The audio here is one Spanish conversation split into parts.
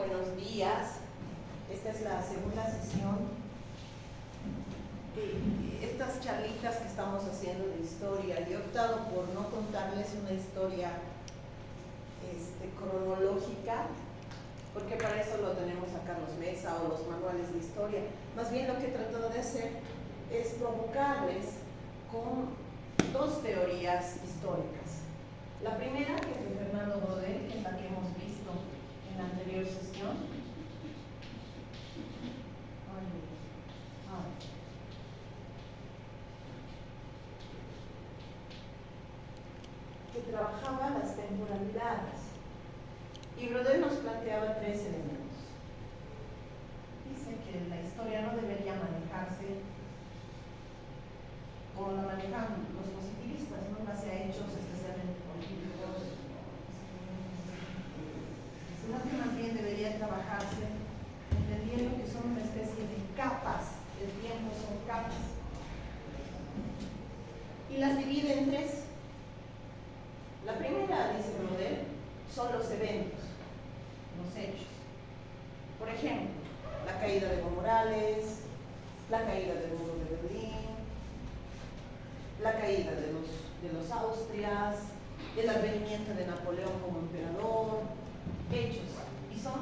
buenos días. Esta es la segunda sesión de estas charlitas que estamos haciendo de historia. Yo he optado por no contarles una historia cronológica, porque para eso lo tenemos a Carlos Mesa o los manuales de historia. Más bien lo que he tratado de hacer es provocarles con dos teorías históricas. La primera, que es de Fernando Brodel, que es la que hemos visto en la anterior sesión. Que trabajaba las temporalidades. Y Brodel nos planteaba tres elementos. Dice que la historia no debería manejarse como la manejan los positivistas, no en base a hechos especialmente políticos, sino que más bien debería trabajarse entendiendo que son una especie de capas, el tiempo son capas, y las divide en tres. La primera, dice Brodel, son los eventos, los hechos. Por ejemplo, la caída de Evo Morales, la caída del muro de Berlín, la caída de los Austrias, el advenimiento de Napoleón como emperador, hechos, y son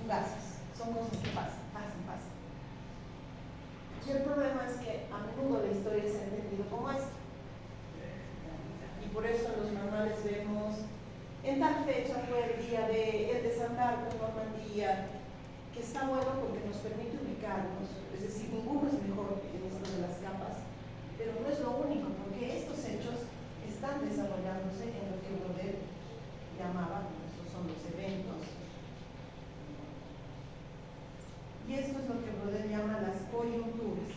fugaces, son cosas que pasan. Y el problema es que a menudo la historia se ha entendido como esto. Y por eso en los manuales vemos, en tal fecha fue el día del desembarco en Normandía, que está bueno porque nos permite ubicarnos, es decir, ninguno es mejor en esto de las capas, pero no es lo único, porque estos hechos están desarrollándose en lo que Brodel llamaba, estos son los eventos, y esto es lo que Brodel llama las coyunturas.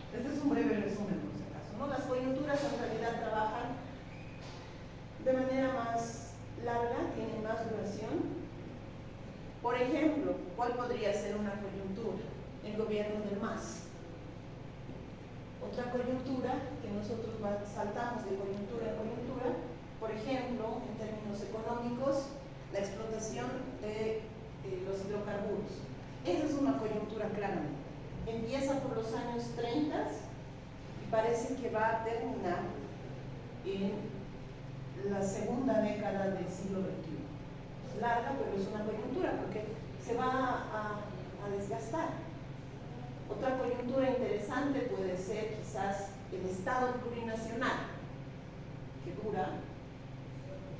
Este es un breve resumen, por si acaso, ¿no? Las coyunturas en realidad trabajan de manera más larga, tienen más duración. Por ejemplo, ¿cuál podría ser una coyuntura? El gobierno del MAS. Otra coyuntura que nosotros saltamos de coyuntura a coyuntura, por ejemplo, en términos económicos, la explotación de los hidrocarburos. Esa es una coyuntura claramente. Empieza por los años 30 y parece que va a terminar en la segunda década del siglo XXI. Es larga, pero es una coyuntura porque se va a desgastar. Otra coyuntura interesante puede ser quizás el Estado plurinacional, que dura,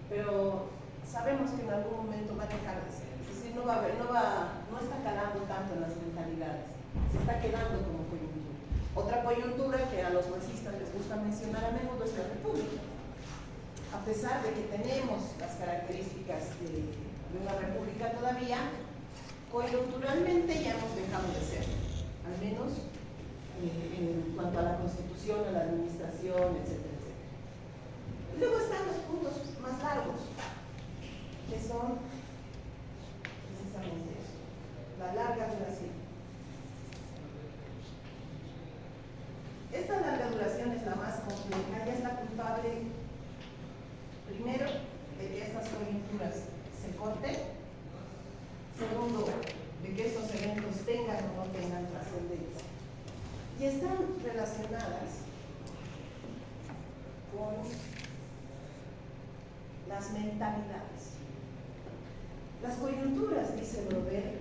pero sabemos que en algún momento va a dejar de ser. Es decir, no está calando tanto en las mentalidades, se está quedando como coyuntura. Otra coyuntura que a los marxistas les gusta mencionar a menudo es la República. A pesar de que tenemos las características de una república todavía, coyunturalmente ya hemos dejado de ser, al menos en cuanto a la constitución, a la administración, etcétera, etcétera. Y luego están los puntos más largos, que son precisamente eso, la larga duración. Esta larga duración es la más compleja y es la culpable, primero, de que estas coyunturas se corten, segundo, de que estos eventos tengan o no tengan trascendencia. Y están relacionadas con las mentalidades. Las coyunturas, dice Brodel,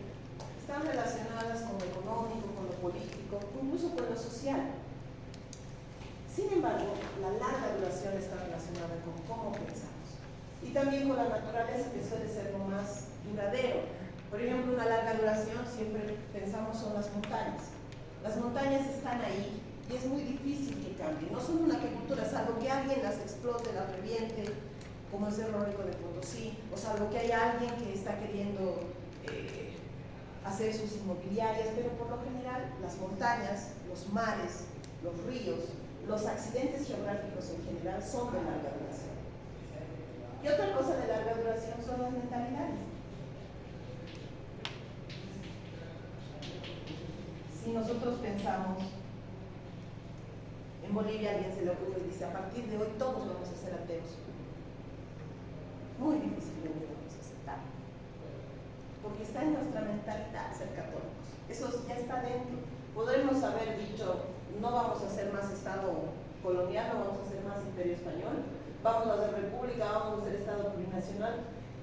están relacionadas con lo económico, con lo político, incluso con lo social. Sin embargo, la larga duración está relacionada con cómo pensamos y también con la naturaleza, que suele ser lo más duradero. Por ejemplo, una larga duración, siempre pensamos, son las montañas. Las montañas están ahí y es muy difícil que cambien. No son una cultura, salvo que alguien las explote, las reviente, como el Cerro Rico de Potosí, o salvo que haya alguien que está queriendo hacer sus inmobiliarias, pero por lo general las montañas, los mares, los ríos, los accidentes geográficos en general son de larga duración. Y otra cosa de larga duración son las mentalidades. Si nosotros pensamos, en Bolivia alguien se le ocurre y dice, a partir de hoy todos vamos a ser ateos. Muy difícilmente vamos a aceptar. mentalidad ser católicos. Eso ya está dentro. Podremos haber dicho, no vamos a ser más Estado colonial, no vamos a ser más Imperio Español, vamos a ser república, vamos a ser Estado plurinacional,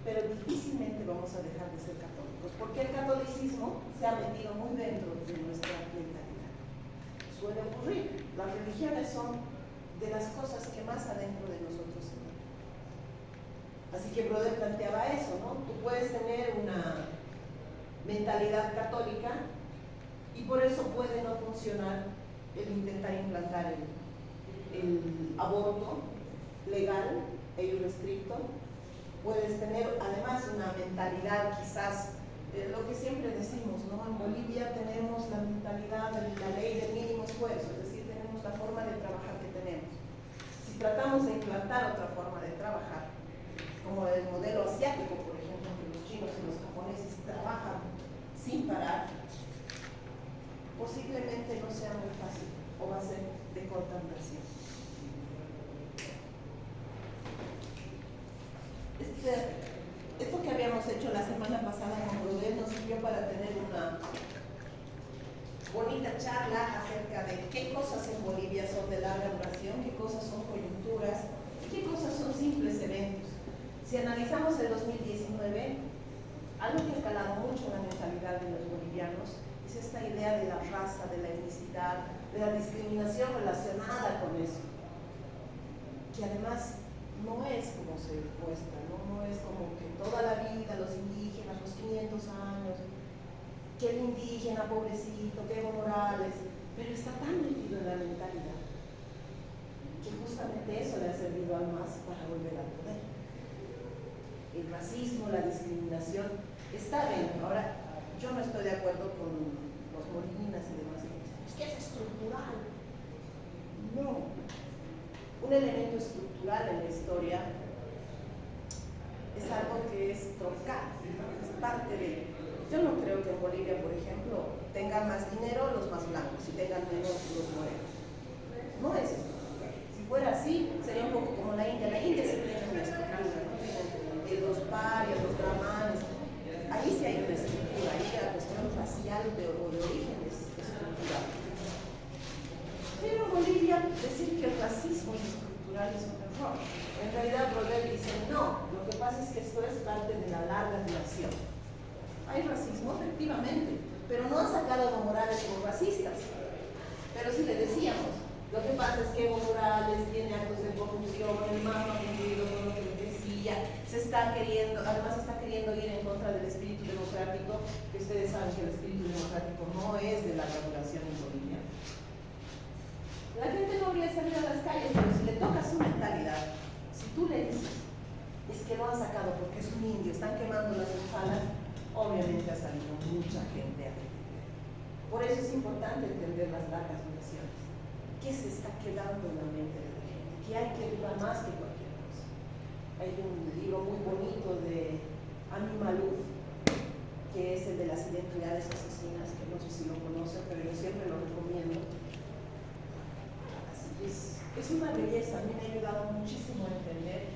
pero difícilmente vamos a dejar de ser católicos, porque el catolicismo se ha metido muy dentro de nuestra mentalidad. Suele ocurrir, las religiones son de las cosas que más adentro de nosotros se ven. Así que Broder planteaba eso, ¿no? Tú puedes tener una mentalidad católica y por eso puede no funcionar el intentar implantar el aborto legal e irrestricto. Puedes tener además una mentalidad quizás, lo que siempre decimos, ¿no? En Bolivia tenemos la mentalidad de la ley del mínimo esfuerzo, es decir, tenemos la forma de trabajar que tenemos. Si tratamos de implantar otra forma de trabajar, como el modelo asiático, por ejemplo, que los chinos y los japoneses trabajan sin parar, posiblemente no sea muy fácil o va a ser de corta duración. Esto que habíamos hecho la semana pasada con Broder nos sirvió para tener una bonita charla acerca de qué cosas en Bolivia son de larga duración, qué cosas son coyunturas y qué cosas son simples eventos. Si analizamos el 2019, algo que ha calado mucho en la mentalidad de los bolivianos es esta idea de la raza, de la etnicidad, de la discriminación relacionada con eso, que además no es como se muestra, no es como que toda la vida los indígenas, los 500 años, que el indígena, pobrecito, que Evo Morales, pero está tan metido en la mentalidad que justamente eso le ha servido al MAS para volver al poder. El racismo, la discriminación está dentro. Ahora, yo no estoy de acuerdo con los Molinas y demás que dicen, es que es estructural. No. Un elemento estructural en la historia es algo que es troncal, es parte de... Yo no creo que en Bolivia, por ejemplo, tengan más dinero los más blancos y tengan menos los morenos. No es estructural. Si fuera así, sería un poco como la India. La India sí tiene una estructura, ¿no? Tienen los parias, los brahmanes. Ahí sí hay una estructura, ahí la cuestión racial o de origen es estructural. Pero en Bolivia, decir que el racismo es estructural es un error. En realidad, Broder dice, no, lo que pasa es que esto es parte de la larga duración. Hay racismo, efectivamente, pero no han sacado a Evo Morales como racistas. Pero si le decíamos, lo que pasa es que Evo Morales tiene actos de corrupción, el MAS no ha cumplido con lo que le decía, además está queriendo ir en contra del espíritu democrático, que ustedes saben que el espíritu democrático no es de larga duración en Bolivia. La gente no habría salido a las calles, pero si le toca su mentalidad, si tú le dices, es que lo han sacado porque es un indio, están quemando las escalas, obviamente ha salido mucha gente a defender. Por eso es importante entender las largas duraciones. ¿Qué se está quedando en la mente de la gente? ¿Qué hay que durar más que cualquier cosa? Hay un libro muy bonito de Ami Malouf, que es el de las identidades asesinas, que no sé si lo conocen, pero yo siempre lo recomiendo. Así que es una belleza, a mí me ha ayudado muchísimo a entender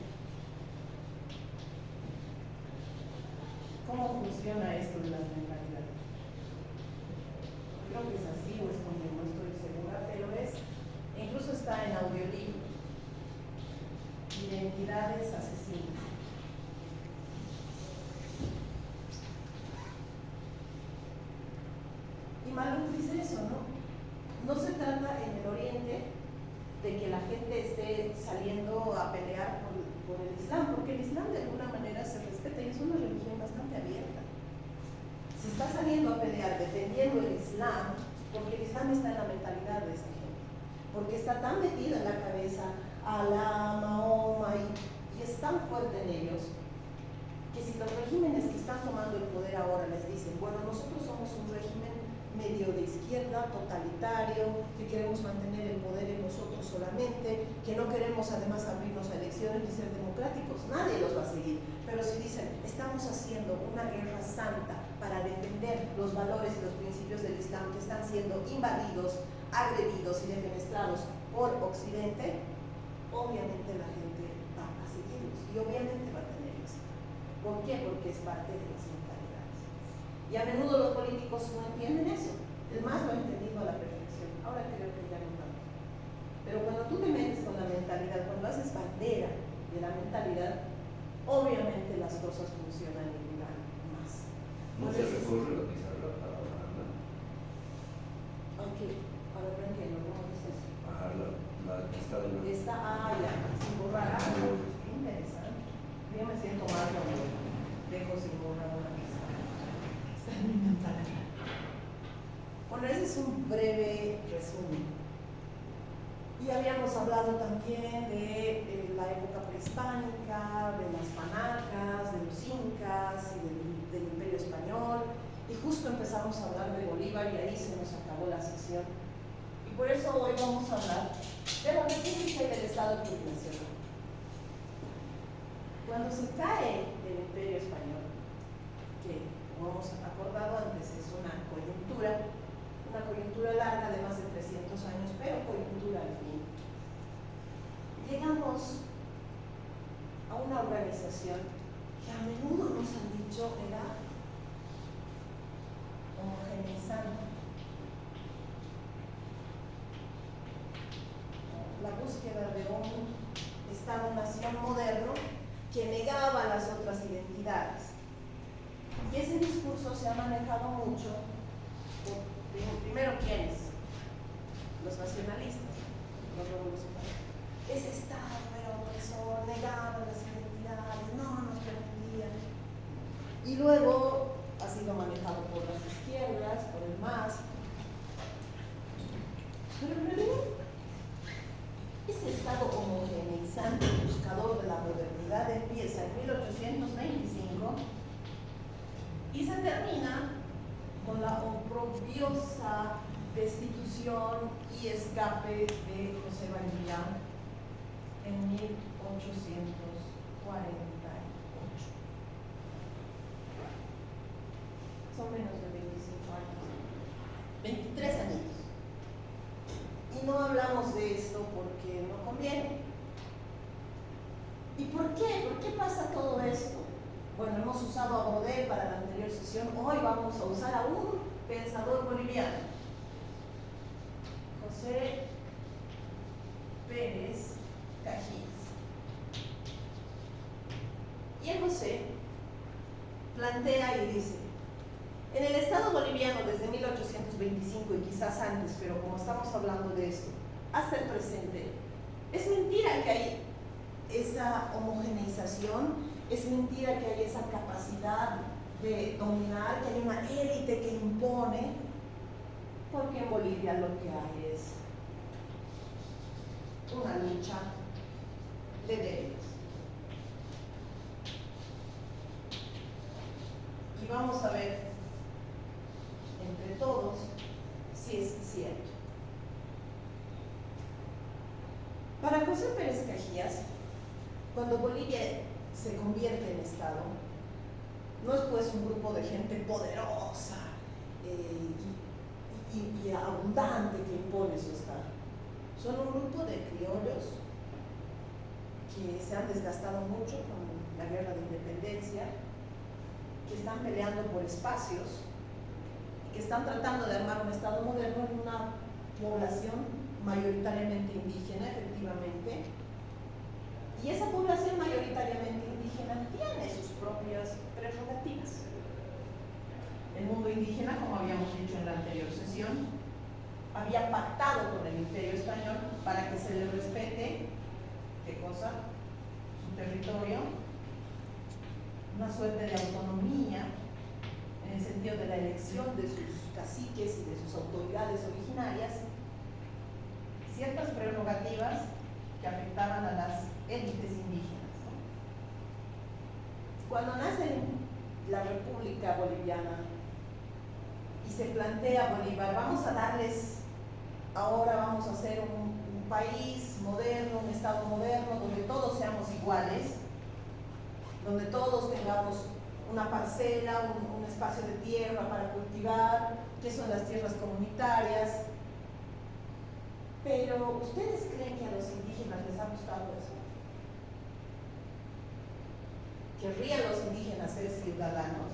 cómo funciona esto de las mentalidades. Creo que es así o es conmigo, no estoy segura, pero incluso está en audiolibro. Identidades asesinas. Y Malouf dice eso, ¿no? No se trata en el Oriente de que la gente esté saliendo a pelear por el Islam, porque el Islam de alguna manera se respeta y es una religión bastante abierta. Se está saliendo a pelear defendiendo el Islam, porque el Islam está en la mentalidad de esa gente, porque está tan metida en la cabeza Alá, Mahoma y es tan fuerte en ellos que si los regímenes que están tomando el poder ahora les dicen, bueno, nosotros somos un régimen medio de izquierda, totalitario, que queremos mantener el poder en nosotros solamente, que no queremos además abrirnos a elecciones ni ser democráticos, nadie los va a seguir. Pero si dicen, estamos haciendo una guerra santa para defender los valores y los principios del Islam que están siendo invadidos, agredidos y defenestrados por Occidente, obviamente la gente va a seguirlos y obviamente va a tener éxito. ¿Por qué? Porque es parte de las mentalidades. Y a menudo los políticos no entienden eso. El MAS lo ha entendido a la perfección. Ahora creo que ya no tanto. Pero cuando tú te metes con la mentalidad, cuando haces bandera de la mentalidad, obviamente las cosas funcionan y duran más. No se recurre a utilizar la palabra, ¿no? Ok, ahora no entiendo, ¿cómo dices? Bajar la lista de la... Ya, sin borrar. Qué interesante. Yo me siento mal cuando dejo sin borrar una lista. Está en mi mentalidad. Bueno, ese es un breve resumen. Y habíamos hablado también de la época prehispánica, de las panacas, de los incas y del Imperio Español. Y justo empezamos a hablar de Bolívar y ahí se nos acabó la sesión. Y por eso hoy vamos a hablar de la República y del Estado plurinacional. Cuando se cae el Imperio Español, que como hemos acordado antes es una coyuntura larga de más de 300 años, pero coyuntura al fin, llegamos a una organización que a menudo nos han dicho era homogeneizante. La búsqueda de un Estado-nación moderno que negaba las otras identidades. Y ese discurso se ha manejado mucho por, primero, ¿quiénes? Los nacionalistas, los revolucionarios. Ese Estado era opresor, negaba las identidades, no nos permitía. Y luego ha sido manejado por las izquierdas, por el MAS. Pero en realidad, ese Estado homogeneizante, buscador de la modernidad, empieza en 1825 y se termina con la oprobiosa destitución y escape de José Vallejo en 1848. Son menos de 25 años, 23 años. Y no hablamos de esto porque no conviene. ¿Y por qué? ¿Por qué pasa todo esto? Bueno, hemos usado a Baudel para la anterior sesión, hoy vamos a usar a un pensador boliviano, José Pérez Cajías. Y el José plantea y dice: en el Estado boliviano desde 1825 y quizás antes, pero como estamos hablando de esto, hasta el presente, es mentira que hay esa homogeneización, es mentira que hay esa capacidad de dominar, que hay una élite que impone, porque en Bolivia lo que hay es una lucha de derechos. Y vamos a ver entre todos si es cierto. Para José Pérez Cajías, cuando Bolivia se convierte en Estado, no es pues un grupo de gente poderosa y abundante que impone su Estado. Son un grupo de criollos que se han desgastado mucho con la guerra de independencia, que están peleando por espacios, que están tratando de armar un Estado moderno en una población mayoritariamente indígena, efectivamente. Y esa población mayoritariamente indígena tiene sus propias prerrogativas. El mundo indígena, como habíamos dicho en la anterior sesión, había pactado con el Imperio Español para que se le respete, ¿qué cosa? Su territorio, una suerte de autonomía en el sentido de la elección de sus caciques y de sus autoridades originarias, ciertas prerrogativas que afectaban a las élites indígenas, ¿no? Cuando nace la República Boliviana y se plantea Bolívar, vamos a darles, ahora vamos a hacer un país moderno, un Estado moderno, donde todos seamos iguales, donde todos tengamos una parcela, un espacio de tierra para cultivar, que son las tierras comunitarias. Pero, ¿ustedes creen que a los indígenas les ha gustado eso? ¿Querrían los indígenas ser ciudadanos?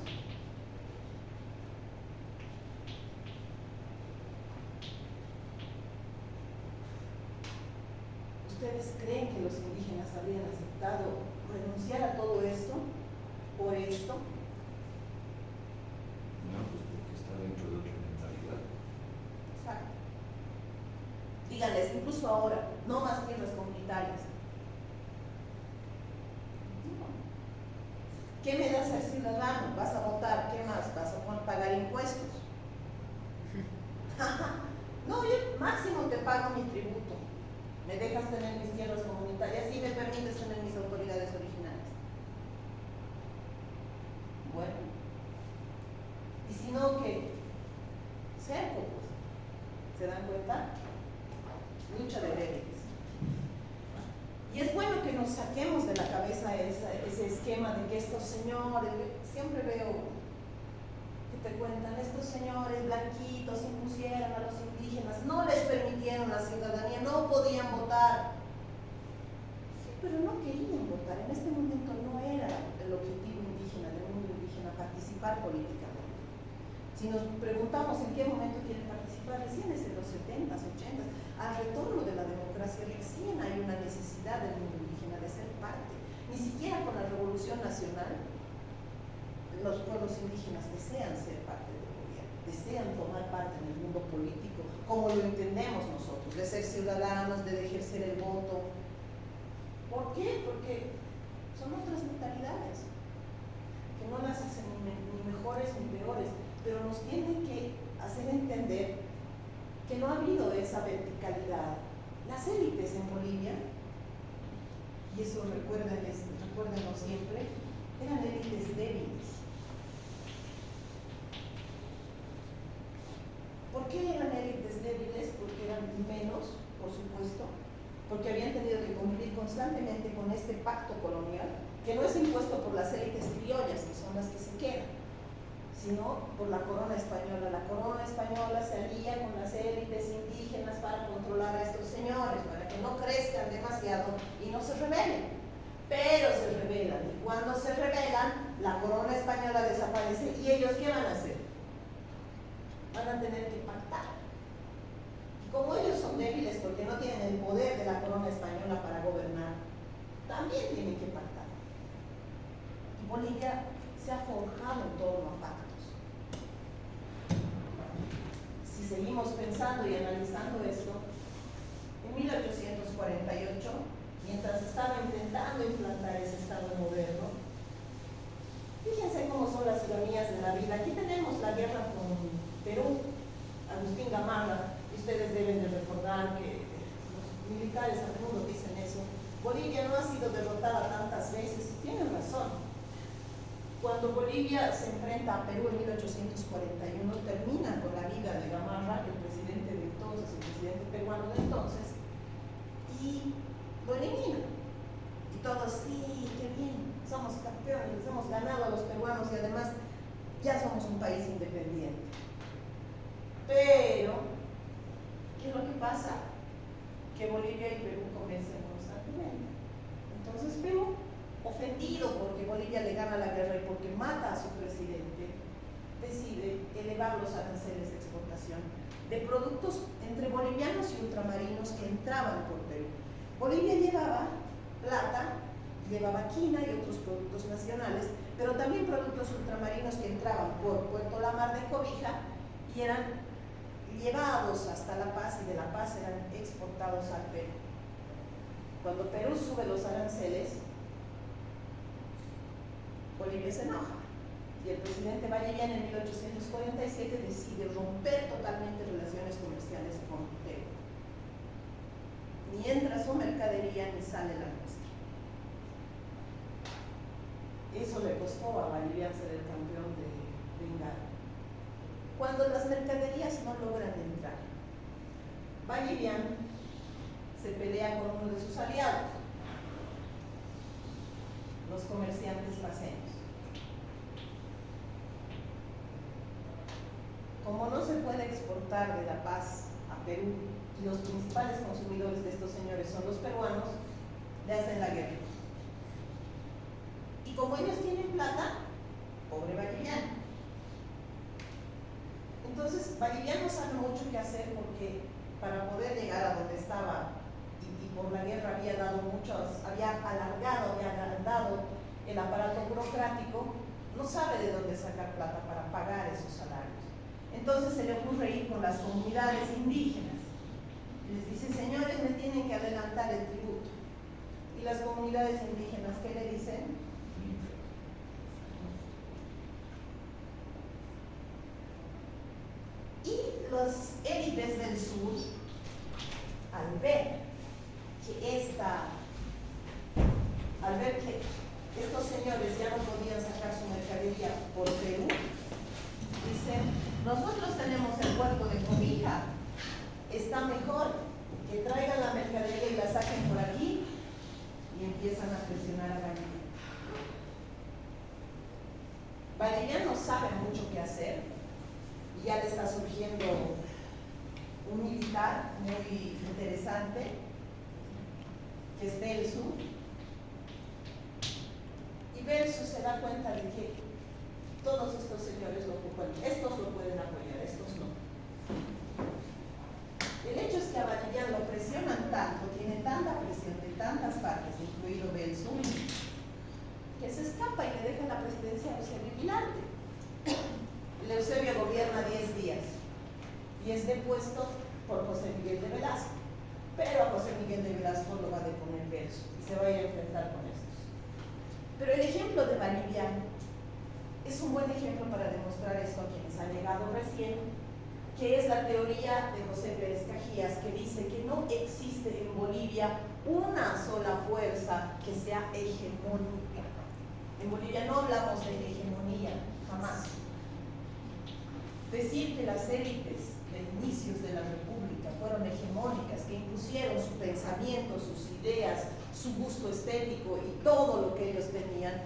¿Ustedes creen que los indígenas habrían aceptado renunciar a todo esto por esto? No, pues porque está dentro de otra mentalidad. Exacto. Díganles, incluso ahora, no más tierras comunitarias. No. ¿Qué me da ser ciudadano? Vas a votar, ¿qué más? Vas a pagar impuestos. No, yo máximo te pago mi tributo. Me dejas tener mis tierras comunitarias y me permites tener mis autoridades originales. Bueno. Y si no, ¿qué? Cerco, pues. ¿Se dan cuenta? Lucha de réditos. Y es bueno que nos saquemos de la cabeza ese esquema de que estos señores, siempre veo que te cuentan, estos señores blanquitos impusieron a los indígenas, no les permitieron la ciudadanía, no podían votar. Sí, pero no querían votar, en este momento no era el objetivo indígena, del mundo indígena, participar políticamente. Si nos preguntamos en qué momento quieren participar, recién es en los 70s, 80s, al retorno de la democracia, recién hay una necesidad del mundo indígena de ser parte. Ni siquiera con la Revolución Nacional, los pueblos indígenas desean ser parte del gobierno, desean tomar parte en el mundo político, como lo entendemos nosotros, de ser ciudadanos, de ejercer el voto. ¿Por qué? Porque son otras mentalidades, que no las hacen ni mejores ni peores, pero nos tienen que hacer entender que no ha habido esa verticalidad. Las élites en Bolivia, y eso recuérdenlo siempre, eran élites débiles. ¿Por qué eran élites débiles? Porque eran menos, por supuesto, porque habían tenido que cumplir constantemente con este pacto colonial, que no es impuesto por las élites criollas, que son las que se quedan, sino por la corona española. La corona española se alía con las élites indígenas para controlar a estos señores, para que no crezcan demasiado y no se rebelen. Pero se rebelan, y cuando se rebelan, la corona española desaparece, ¿y ellos qué van a hacer? Van a tener que pactar. Y como ellos son débiles porque no tienen el poder de la corona española para gobernar, también tienen que pactar. Y Bolivia se ha forjado en torno a pactos. Si seguimos pensando y analizando esto, en 1848, mientras estaba intentando implantar ese Estado moderno, fíjense cómo son las ironías de la vida. Aquí tenemos la guerra con Perú, Agustín Gamarra, y ustedes deben de recordar que los militares a menudo dicen eso. Bolivia no ha sido derrotada tantas veces, y tienen razón. Cuando Bolivia se enfrenta a Perú en 1841, termina con la vida de Gamarra, el presidente de entonces, el presidente peruano de entonces, y lo elimina. Y todos, sí, qué bien, somos campeones, les hemos ganado a los peruanos y además ya somos un país independiente. Pero, ¿qué es lo que pasa? Que Bolivia y Perú comercian constantemente. Entonces Perú, ofendido porque Bolivia le gana la guerra y porque mata a su presidente, decide elevar los aranceles de exportación de productos entre bolivianos y ultramarinos que entraban por Perú. Bolivia llevaba plata, llevaba quina y otros productos nacionales, pero también productos ultramarinos que entraban por Puerto La Mar de Cobija y eran llevados hasta La Paz y de La Paz eran exportados al Perú. Cuando Perú sube los aranceles, Bolivia se enoja y el presidente Vallevian en 1847 decide romper totalmente relaciones comerciales con Perú. Ni entra su mercadería ni sale la nuestra. Eso le costó a Vallevian ser el campeón de Bengala. Cuando las mercaderías no logran entrar, Vallevian se pelea con uno de sus aliados, los comerciantes paceños. Como no se puede exportar de La Paz a Perú y los principales consumidores de estos señores son los peruanos, le hacen la guerra. Y como ellos tienen plata, pobre Vallevian. Entonces, Vallevian no sabe mucho qué hacer porque para poder llegar a donde estaba y por la guerra había alargado el aparato burocrático, no sabe de dónde sacar plata para pagar esos salarios. Entonces se le ocurre ir con las comunidades indígenas. Les dice, señores, me tienen que adelantar el tributo. Y las comunidades indígenas, ¿qué le dicen? Y las élites del sur, al ver que estos señores ya no podían sacar su mercadería por Perú, dicen, nosotros tenemos el puerto de Cobija, está mejor que traigan la mercadería y la saquen por aquí, y empiezan a presionar a Valdivia. Valdivia no sabe mucho qué hacer, y ya le está surgiendo un militar muy interesante, que es Belsu, y Belsu se da cuenta de que todos estos señores estos lo pueden apoyar, estos no. El hecho es que a Valdivia lo presionan tanto, tiene tanta presión de tantas partes, incluido Belsu, que se escapa y le deja la presidencia a Eusebio Vilarte. Eusebio gobierna 10 días y es depuesto por José Miguel de Velasco, pero a José Miguel de Velasco lo va a deponer Belsu y se va a ir a enfrentar con estos. Pero el ejemplo de Valdivia es un buen ejemplo para demostrar esto a quienes han llegado recién, que es la teoría de José Pérez Cajías, que dice que no existe en Bolivia una sola fuerza que sea hegemónica. En Bolivia no hablamos de hegemonía, jamás. Decir que las élites de inicios de la República fueron hegemónicas, que impusieron su pensamiento, sus ideas, su gusto estético y todo lo que ellos tenían,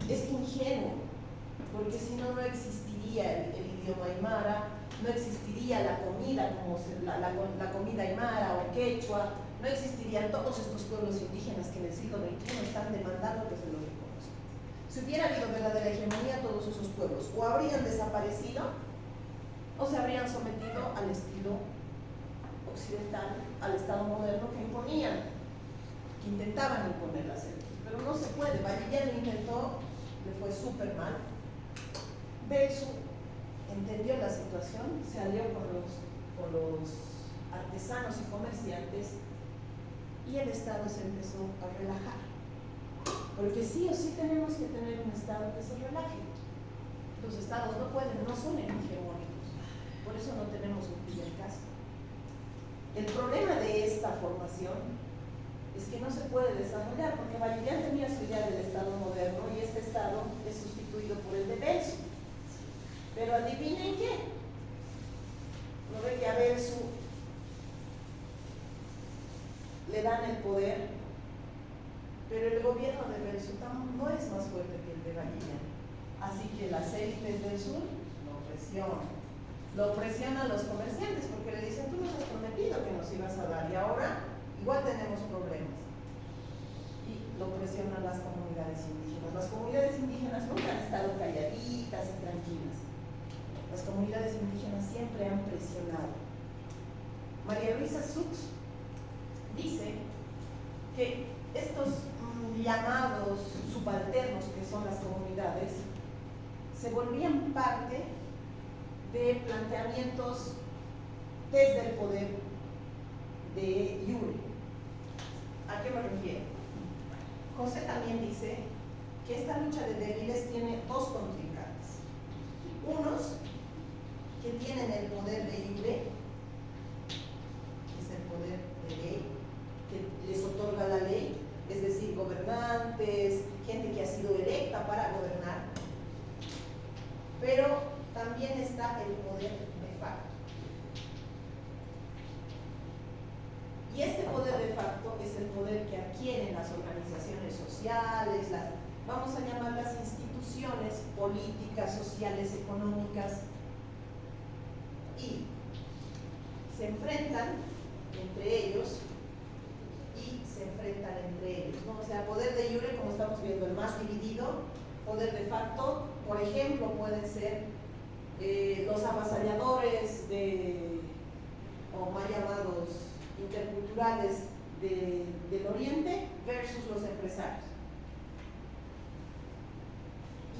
es ingenuo, porque si no, no existiría el idioma aymara, no existiría la comida como la comida aymara o quechua, no existirían todos estos pueblos indígenas que en el siglo XXI están demandando que se los reconozcan. Si hubiera habido verdadera hegemonía, todos esos pueblos o habrían desaparecido o se habrían sometido al estilo occidental, al Estado moderno que imponían, que intentaban imponer las élites. Pero no se puede. Valdivia lo intentó, le fue súper mal. Belsu entendió la situación, se alió con los artesanos y comerciantes y el Estado se empezó a relajar. Porque sí o sí tenemos que tener un Estado que se relaje. Los Estados no son hegemónicos. Por eso no tenemos un Fidel Castro. El problema de esta formación es que no se puede desarrollar, porque Valdivia tenía su idea del Estado moderno y este Estado es sustituido por el de Belsu. Pero adivinen qué. ¿No ve que a Belsu le dan el poder? Pero el gobierno de Belsu no es más fuerte que el de Valdivia. Así que las élites del sur lo presionan. Lo presionan los comerciantes porque le dicen, tú nos has prometido que nos ibas a dar y ahora igual tenemos problemas. Y lo presionan las comunidades indígenas. Las comunidades indígenas nunca han estado calladitas y tranquilas. Las comunidades indígenas siempre han presionado. María Luisa Sux dice que estos llamados subalternos que son las comunidades se volvían parte de planteamientos desde el poder de Yure. ¿A qué me refiero? José también dice que esta lucha de débiles tiene dos contrincantes. Unos que tienen el poder de Yure, que es el poder de ley, que les otorga la ley, es decir, gobernantes, gente que ha sido electa para gobernar, pero también está el poder de facto. Y este poder de facto es el poder que adquieren las organizaciones sociales, vamos a llamarlas instituciones políticas, sociales, económicas, y se enfrentan entre ellos y se enfrentan entre ellos, ¿no? O sea, poder de jure, como estamos viendo, el más dividido. Poder de facto, por ejemplo, pueden ser los avasalladores o mal llamados interculturales del Oriente versus los empresarios.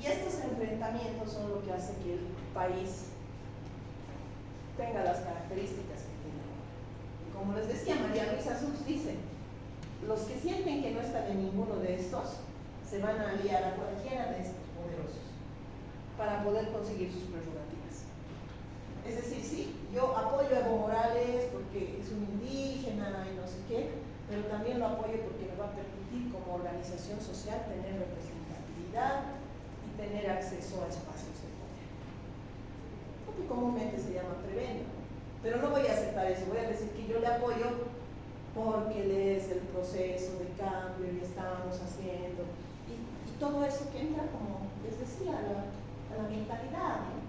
Y estos enfrentamientos son lo que hace que el país tenga las características que tiene ahora. Y como les decía, María Luisa Such dice, los que sienten que no están en ninguno de estos, se van a aliar a cualquiera de estos poderosos para poder conseguir sus prerrogativas. Es decir, sí, yo apoyo a Evo Morales porque es un indígena y no sé qué, pero también lo apoyo porque me va a permitir como organización social tener representatividad y tener acceso a espacios de poder. Lo que comúnmente se llama prebenda. Pero no voy a aceptar eso, voy a decir que yo le apoyo porque él es el proceso de cambio y estamos haciendo, y todo eso que entra, como les decía, a la mentalidad, ¿no?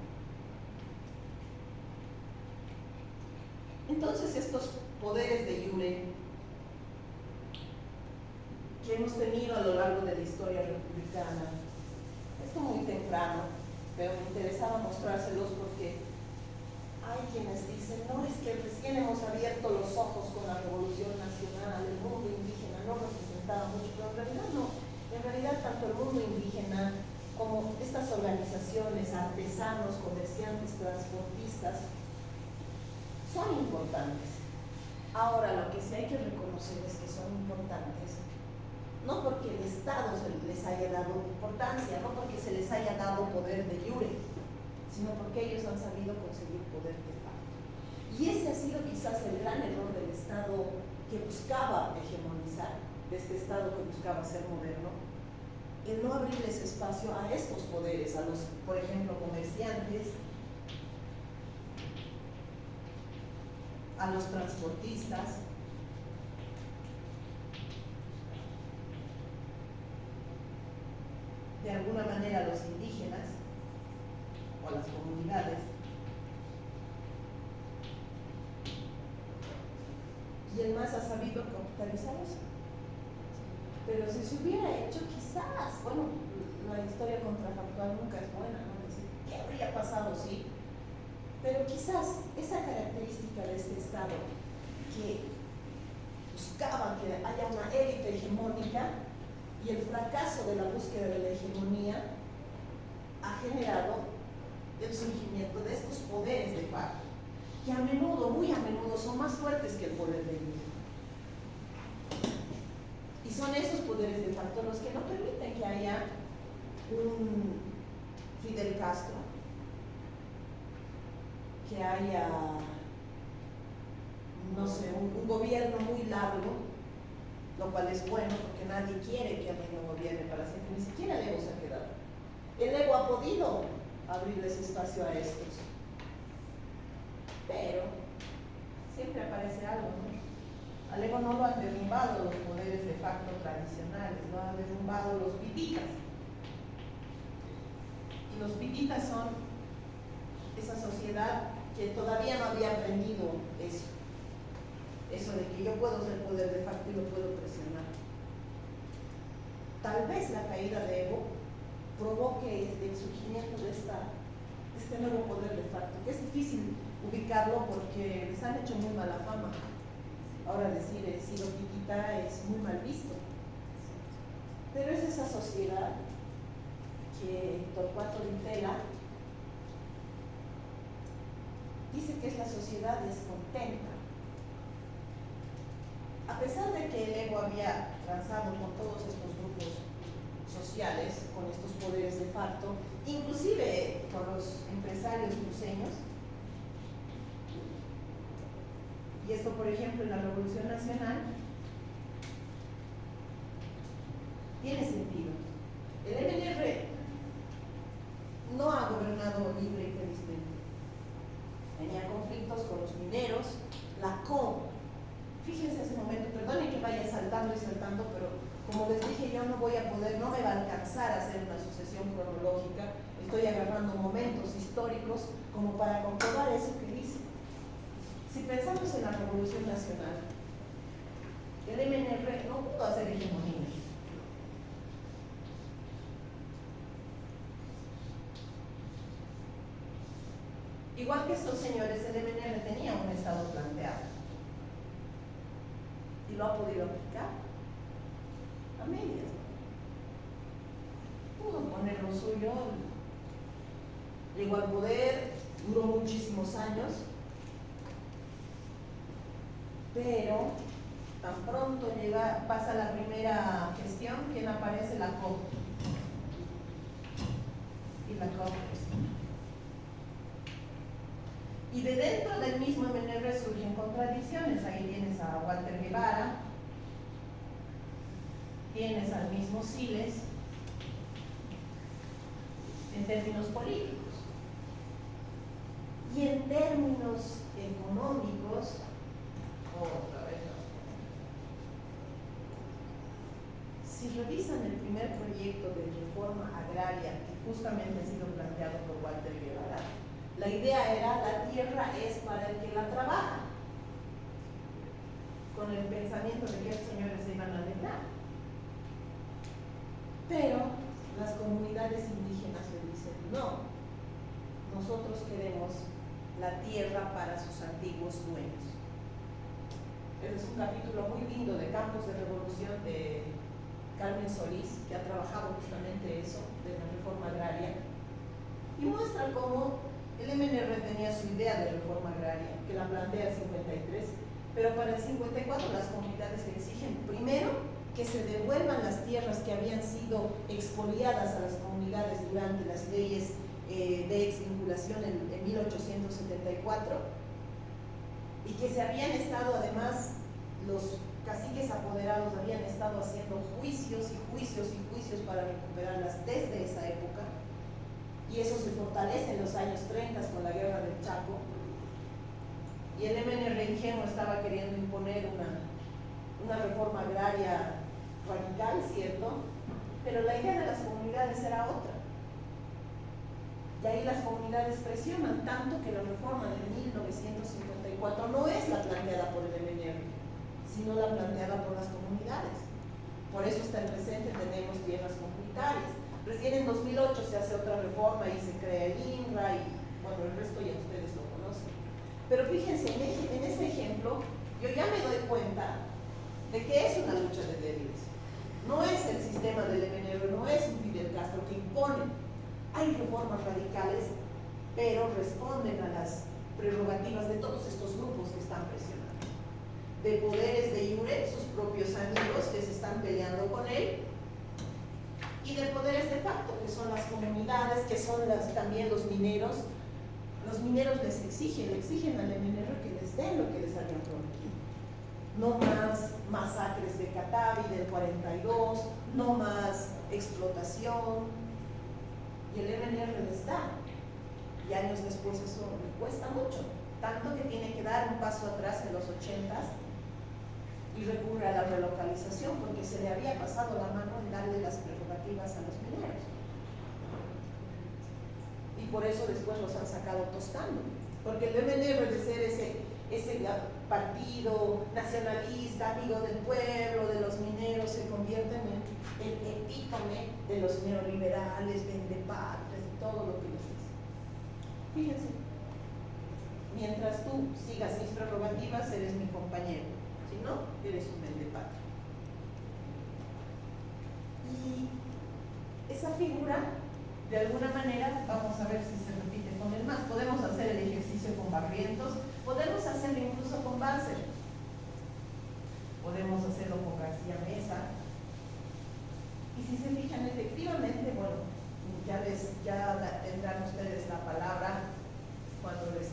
Entonces estos poderes de iure que hemos tenido a lo largo de la historia republicana, esto muy temprano, pero me interesaba mostrárselos porque hay quienes dicen, no, es que recién hemos abierto los ojos con la Revolución Nacional, el mundo indígena no representaba mucho, pero en realidad no. En realidad tanto el mundo indígena como estas organizaciones, artesanos, comerciantes, transportistas, son importantes. Ahora, lo que sí hay que reconocer es que son importantes, no porque el Estado les haya dado importancia, no porque se les haya dado poder de iure, sino porque ellos han sabido conseguir poder de facto. Y ese ha sido quizás el gran error del Estado que buscaba hegemonizar, de este Estado que buscaba ser moderno, el no abrirles espacio a estos poderes, a los, por ejemplo, comerciantes, a los transportistas, de alguna manera a los indígenas o a las comunidades. Y el MAS ha sabido capitalizar eso. Pero si se hubiera hecho, quizás, bueno, la historia contrafactual nunca es buena, ¿no? Es decir, ¿qué habría pasado si? Pero quizás esa característica de este Estado que buscaba que haya una élite hegemónica y el fracaso de la búsqueda de la hegemonía ha generado el surgimiento de estos poderes de facto, que a menudo, muy a menudo, son más fuertes que el poder de iure. Y son esos poderes de facto los que no permiten que haya un Fidel Castro, que haya, no sé, un gobierno muy largo, lo cual es bueno porque nadie quiere que alguien no gobierne para siempre, ni siquiera el ego se ha quedado. El ego ha podido abrirles espacio a estos, pero siempre aparece algo, ¿no? Al ego no lo han derrumbado los poderes de facto tradicionales, lo han derrumbado los pititas. Y los pititas son esa sociedad que todavía no había aprendido eso de que yo puedo ser poder de facto y lo puedo presionar. Tal vez la caída de Evo provoque el surgimiento de este nuevo poder de facto, que es difícil ubicarlo porque les han hecho muy mala fama. Ahora decir he sido pitita es muy mal visto, pero es esa sociedad que Torcuato Ditela dice que es la sociedad descontenta. A pesar de que el ego había transado con todos estos grupos sociales, con estos poderes de facto, inclusive con los empresarios cruceños, y esto por ejemplo en la Revolución Nacional, tiene sentido. El MNR no ha gobernado libre y felizmente. Tenía conflictos con los mineros, la COM. Fíjense ese momento, perdonen que vaya saltando y saltando, pero como les dije, yo no voy a poder, no me va a alcanzar a hacer una sucesión cronológica. Estoy agarrando momentos históricos como para comprobar eso que dice. Si pensamos en la Revolución Nacional, el MNR no pudo hacer hegemonía. Igual que estos señores, el MNR tenía un estado planteado. y lo ha podido aplicar a medias. Pudo poner lo suyo, llegó al poder, duró muchísimos años, pero tan pronto pasa la primera gestión, ¿quién aparece? La COP. Y la COP. Y de dentro del mismo MNR surgen contradicciones. Ahí tienes a Walter Guevara, tienes al mismo Siles, en términos políticos. Y en términos económicos, otra vez no. Si revisan el primer proyecto de reforma agraria que justamente ha sido planteado por Walter Guevara, la idea era: la tierra es para el que la trabaja, con el pensamiento de que los señores se iban a alegrar. Pero las comunidades indígenas le dicen: no, nosotros queremos la tierra para sus antiguos dueños. Ese es un capítulo muy lindo de Campos de Revolución de Carmen Solís, que ha trabajado justamente eso, de la reforma agraria, y muestra cómo el MNR tenía su idea de reforma agraria, que la plantea el 53, pero para el 54 las comunidades le exigen, primero, que se devuelvan las tierras que habían sido expoliadas a las comunidades durante las leyes de exvinculación en 1874, y que se habían estado, además, los caciques apoderados habían estado haciendo juicios y juicios y juicios para recuperarlas desde esa época, y eso se fortalece en los años 30 con la guerra del Chaco, y el MNR ingenuo estaba queriendo imponer una reforma agraria radical, ¿cierto? Pero la idea de las comunidades era otra. Y ahí las comunidades presionan tanto que la reforma de 1954 no es la planteada por el MNR, sino la planteada por las comunidades. Por eso hasta el presente tenemos tierras comunitarias. Recién en 2008 se hace otra reforma y se crea el INRA y bueno, el resto ya ustedes lo conocen. Pero fíjense, en este ejemplo yo ya me doy cuenta de que es una lucha de débiles. No es el sistema del MNR, no es un Fidel Castro que impone. Hay reformas radicales, pero responden a las prerrogativas de todos estos grupos que están presionando. De poderes de iure, sus propios amigos que se están peleando con él, y de poderes de facto, que son las comunidades, que son también los mineros. Los mineros le exigen al MNR que les den lo que les habían prometido. No más masacres de Catavi del 42, no más explotación, y el MNR les da, y años después eso le cuesta mucho, tanto que tiene que dar un paso atrás en los 80s y recurre a la relocalización porque se le había pasado la mano en darle las prerrogativas a los mineros, y por eso después los han sacado tostando, porque el MNR, de ser ese partido nacionalista, amigo del pueblo, de los mineros, se convierte en el epítome de los neoliberales, vendepatrias y todo lo que les dice. Fíjense, mientras tú sigas mis prerrogativas, eres mi compañero, si no, eres un vendepatria. Y esa figura, de alguna manera, vamos a ver si se repite con el MAS. Podemos hacer el ejercicio con Barrientos, podemos hacerlo incluso con Banzer, podemos hacerlo con García Mesa, y si se fijan, efectivamente, bueno, ya tendrán ustedes la palabra cuando nos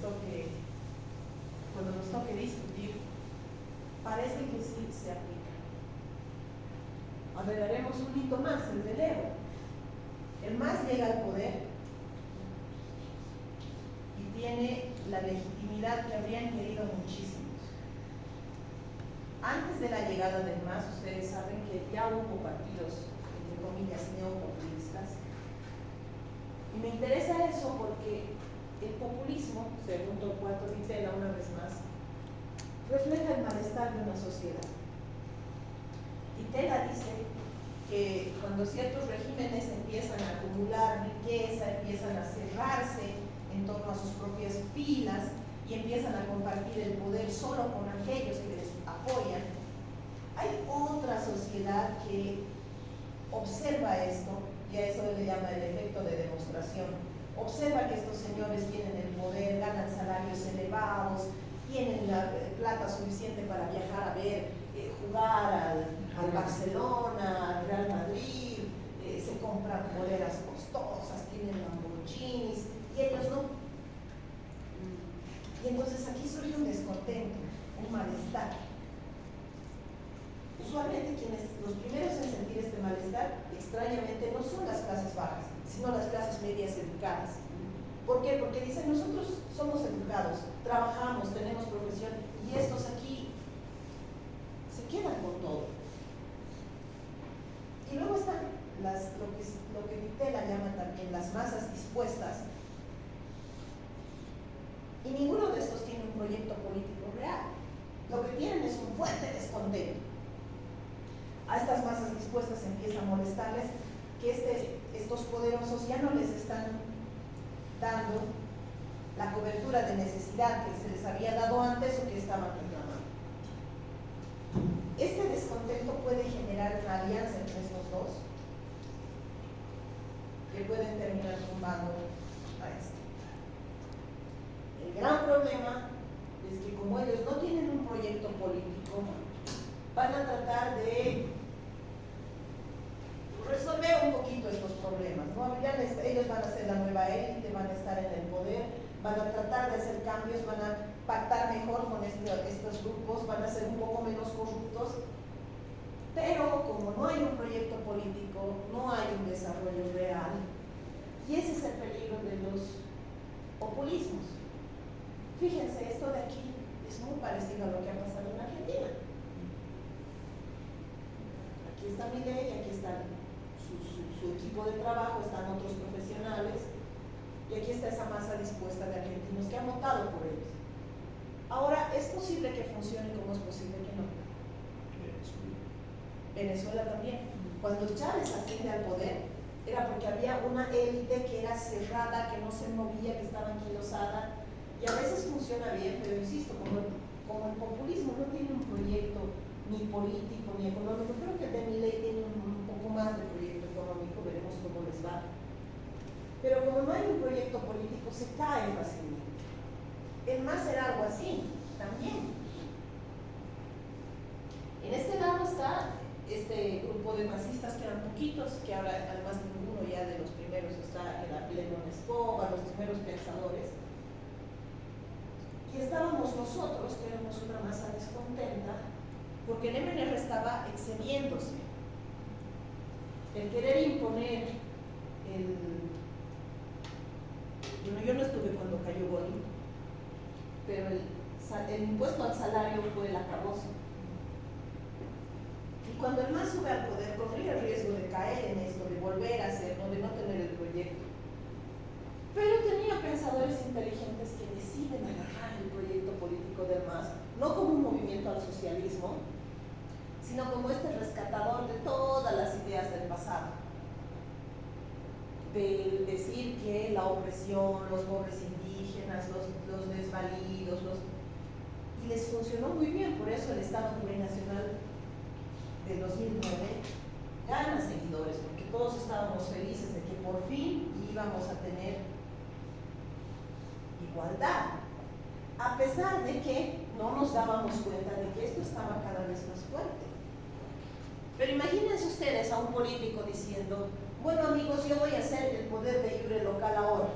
toque discutir. Parece que sí se aplica. A ver, haremos un hito más, el del Evo. El MAS llega al poder y tiene la legitimidad que habrían querido muchísimos. Antes de la llegada del MAS, ustedes saben que ya hubo partidos, entre comillas, neopopulistas. Y me interesa eso porque el populismo, según Torcuato Di Tella una vez más, refleja el malestar de una sociedad. Di Tella dice que cuando ciertos regímenes empiezan a acumular riqueza, empiezan a cerrarse en torno a sus propias filas y empiezan a compartir el poder solo con aquellos que les apoyan, Hay otra sociedad que observa esto, y a eso le llama el efecto de demostración. Observa que estos señores tienen el poder, ganan salarios elevados, tienen la plata suficiente para viajar a ver, jugar al Barcelona, al Real Madrid, se compran boleras costosas, tienen Lamborghinis, y ellos no. Y entonces aquí surge un descontento, un malestar. Usualmente los primeros en sentir este malestar, extrañamente, no son las clases bajas, sino las clases medias educadas. ¿Por qué? Porque dicen, nosotros somos educados, trabajamos, tenemos profesión, y estos aquí se quedan con todo. Y luego están lo que Vitela llama también las masas dispuestas. Y ninguno de estos tiene un proyecto político real. Lo que tienen es un fuerte descontento. A estas masas dispuestas empieza a molestarles que estos poderosos ya no les están dando la cobertura de necesidad que se les había dado antes o que estaban reclamando. Este descontento puede generar una alianza entre estos dos que pueden terminar tumbando a esto. El gran problema es que como ellos no tienen un proyecto político, van a tratar de resolver un poquito estos problemas, ¿no? Ellos van a ser la nueva élite, van a estar en el poder, van a tratar de hacer cambios, van a pactar mejor con estos grupos, van a ser un poco menos corruptos, pero como no hay un proyecto político, no hay un desarrollo real, y ese es el peligro de los populismos. Fíjense, esto de aquí es muy parecido a lo que ha pasado en Argentina. Aquí está Milei, aquí está su equipo de trabajo, están otros profesionales, y aquí está esa masa dispuesta de argentinos que han votado por ellos. Ahora, ¿es posible que funcione como es posible que no? Venezuela también. Cuando Chávez asciende al poder, era porque había una élite que era cerrada, que no se movía, que estaba anquilosada, y a veces funciona bien, pero insisto, como el populismo no tiene un proyecto ni político ni económico, creo que de Milei tiene un poco más de proyecto económico, veremos cómo les va. Pero como no hay un proyecto político, se cae fácilmente. El MAS era algo así, también. En este lado está este grupo de masistas que eran poquitos, que ahora además ninguno ya de los primeros está en la pleno Escobar, los primeros pensadores. Y estábamos nosotros, que éramos una masa descontenta, porque el MNR estaba excediéndose. El querer imponer yo no estuve cuando cayó Godín, pero el impuesto al salario fue el acabose. Y cuando el MAS sube al poder, corría el riesgo de caer en esto, de volver a hacerlo, de no tener el proyecto. Pero tenía pensadores inteligentes que deciden agarrar el proyecto político del MAS, no como un movimiento al socialismo, sino como este rescatador de todas las ideas del pasado. De decir que la opresión, los pobres indígenas, los desvalidos, y les funcionó muy bien, por eso el Estado Plurinacional del 2009 gana seguidores, porque todos estábamos felices de que por fin íbamos a tener igualdad, a pesar de que no nos dábamos cuenta de que esto estaba cada vez más fuerte. Pero imagínense ustedes a un político diciendo, bueno amigos, yo voy a hacer el poder de jure local ahora.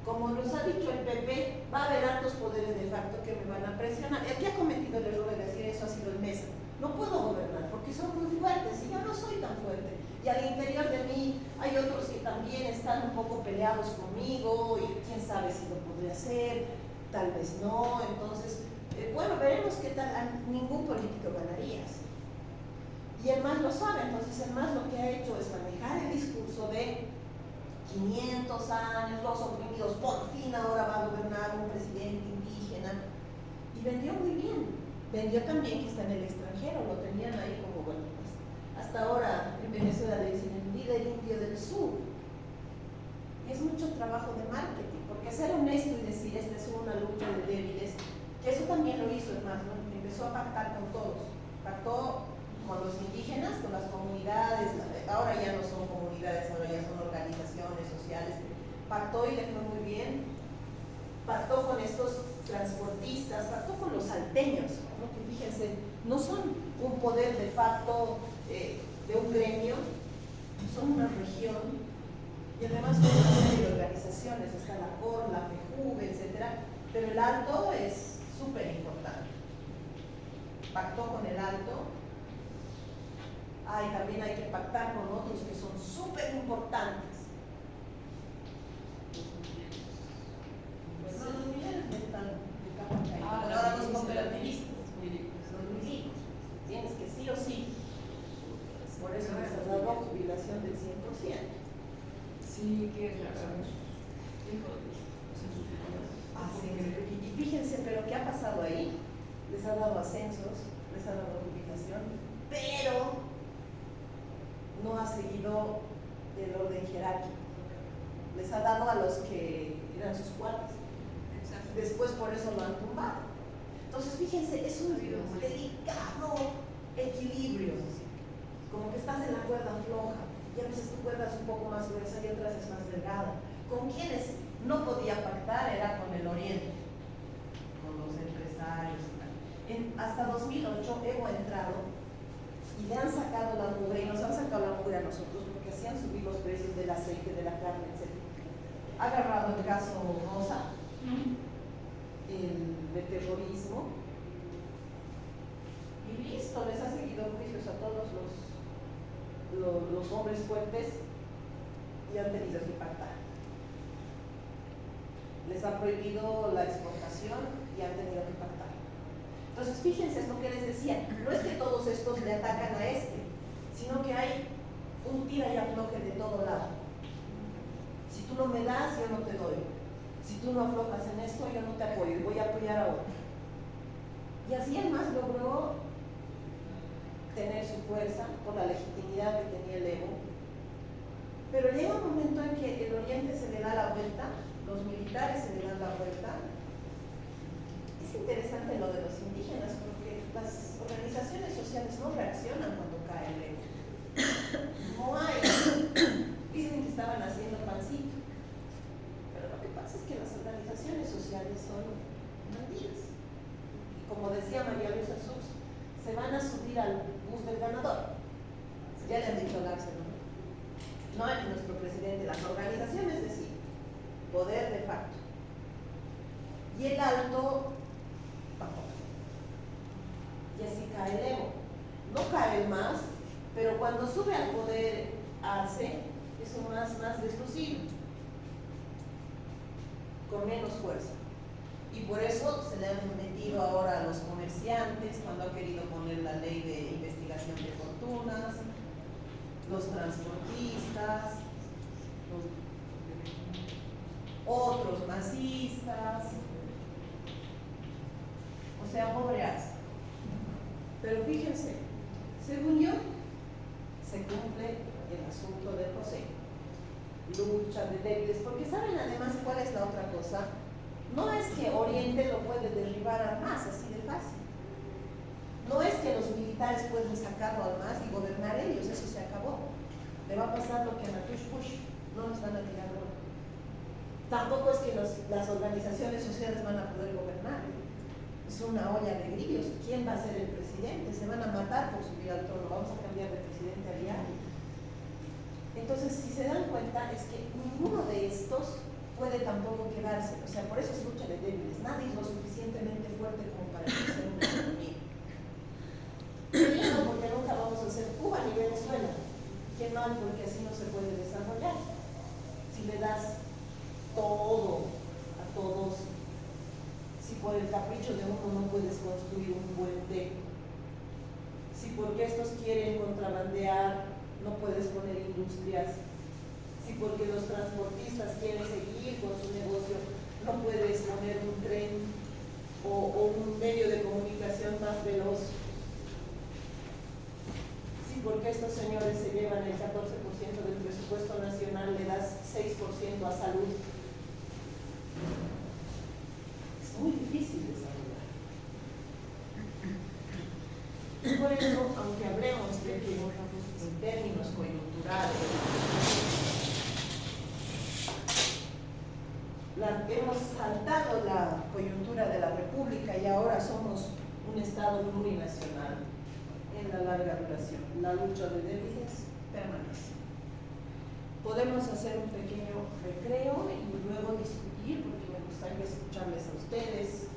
Como nos ha dicho el PP, va a haber altos poderes de facto que me van a presionar. El que ha cometido el error de decir eso ha sido el Mesa. No puedo gobernar porque son muy fuertes y yo no soy tan fuerte. Y al interior de mí hay otros que también están un poco peleados conmigo y quién sabe si lo podré hacer, tal vez no. Entonces, bueno, veremos qué tal. Ningún político ganaría. Y el MAS lo sabe, entonces el MAS lo que ha hecho es manejar el discurso de 500 años, los oprimidos, por fin ahora va a gobernar un presidente indígena, y vendió muy bien. Vendió también que está en el extranjero, lo tenían ahí como, bueno, pues, hasta ahora en Venezuela le dicen el líder indio del sur. Y es mucho trabajo de marketing, porque ser honesto y decir esta es una lucha de débiles, que eso también lo hizo el MAS, ¿no? Empezó a pactar con todos. Pactó con los indígenas, con las comunidades, ahora ya no son comunidades, ahora ya son organizaciones sociales. Pactó y le fue muy bien. Pactó con estos transportistas, pactó con los salteños, ¿no? Que fíjense, no son un poder de facto de un gremio, son una región, y además son una serie de organizaciones, está la COR, la FEJUVE, etc. Pero el Alto es súper importante. Pactó con el Alto. También hay que pactar con otros que son súper importantes. Los mineros no están de capa caída. Ahora los cooperativistas, los milicos, tienes que sí o sí. Por eso les ha dado jubilación del 100%. Sí, que es la Y fíjense, pero ¿qué ha pasado ahí? Les ha dado ascensos, les ha dado jubilación, pero no ha seguido el orden jerárquico. Les ha dado a los que eran sus cuates. Después por eso lo han tumbado. Entonces fíjense, es un delicado equilibrio. Como que estás en la cuerda floja. Y a veces tu cuerda es un poco más gruesa y otras es más delgada. Con quienes no podía pactar era con el Oriente, con los empresarios y tal. Hasta 2008 Evo ha entrado y le han sacado la mugre, y nos han sacado la mugre a nosotros porque hacían subir los precios del aceite, de la carne, etc. Ha agarrado el caso Rosa, el de terrorismo, y listo, les ha seguido juicios a todos los hombres fuertes y han tenido que pactar. Les ha prohibido la exportación y han tenido que pactar. Entonces, fíjense, es lo que les decía, no es que todos estos le atacan a este, sino que hay un tira y afloje de todo lado. Si tú no me das, yo no te doy. Si tú no aflojas en esto, yo no te apoyo y voy a apoyar a otro. Y así el MAS logró tener su fuerza por la legitimidad que tenía el Evo. Pero llega un momento en que el Oriente se le da la vuelta, los militares se le dan la vuelta. Es interesante lo de los indígenas porque las organizaciones sociales no reaccionan cuando cae el Evo. No hay. Dicen que estaban haciendo pancito. Pero lo que pasa es que las organizaciones sociales son bandidas. Y como decía María Luisa Sus, se van a subir al bus del ganador. Ya le han dicho a Láxaro, ¿no? No es nuestro presidente, las organizaciones deciden, poder de facto. Y el Alto tampoco. Y así cae el Evo. No cae el MAS, pero cuando sube al poder hace eso más destructivo, con menos fuerza. Y por eso se le han metido ahora a los comerciantes cuando ha querido poner la ley de investigación de fortunas, los transportistas, otros masistas, o sea, pobreas. Pero fíjense, según yo, se cumple el asunto del José. Lucha de débiles, porque saben además cuál es la otra cosa. No es que Oriente lo puede derribar al MAS así de fácil. No es que los militares pueden sacarlo al MAS y gobernar ellos, eso se acabó. Le va a pasar lo que a Natush Bush, no nos van a tirar bola. Tampoco es que las organizaciones sociales van a poder gobernar. Es una olla de grillos. ¿Quién va a ser el presidente? Se van a matar por subir al trono. Vamos a cambiar de presidente a diario. Entonces, si se dan cuenta, es que ninguno de estos puede tampoco quedarse. O sea, por eso es lucha de débiles. Nadie es lo suficientemente fuerte como para hacer una economía. No, porque nunca vamos a ser Cuba ni Venezuela. Qué mal, porque así no se puede desarrollar. Si le das todo a todos, si por el capricho de uno no puedes construir un puente, si porque estos quieren contrabandear no puedes poner industrias, si porque los transportistas quieren seguir con su negocio no puedes poner un tren o un medio de comunicación más veloz, si porque estos señores se llevan el 14% del presupuesto nacional le das 6% a salud. Es muy difícil desarrollar. Por eso, aunque hablemos de que en términos coyunturales hemos saltado la coyuntura de la República y ahora somos un Estado plurinacional en la larga duración, la lucha de débiles permanece. Podemos hacer un pequeño recreo y luego discutir, porque me gustaría escucharles a ustedes